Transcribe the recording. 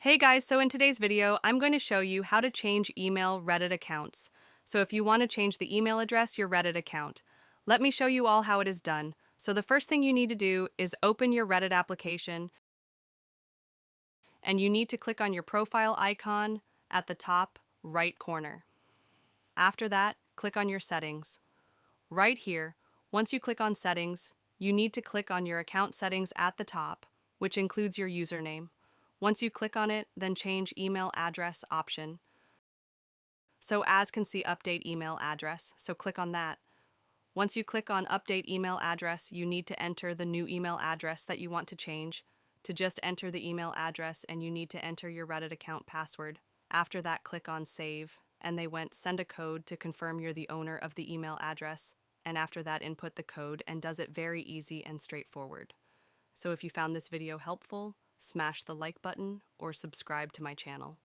Hey guys, so in today's video, I'm going to show you how to change email Reddit accounts. So if you want to change the email address your Reddit account, let me show you all how it is done. So the first thing you need to do is open your Reddit application, and you need to click on your profile icon at the top right corner. After that, click on your settings. Right here, once you click on settings, you need to click on your account settings at the top, which includes your username. Once you click on it, then change email address option. So as can see update email address, so click on that. Once you click on update email address, you need to enter the new email address that you want to change. To just enter the email address, and you need to enter your Reddit account password. After that, click on save, and they went send a code to confirm you're the owner of the email address. And after that, input the code and does it very easy and straightforward. So if you found this video helpful, smash the like button or subscribe to my channel.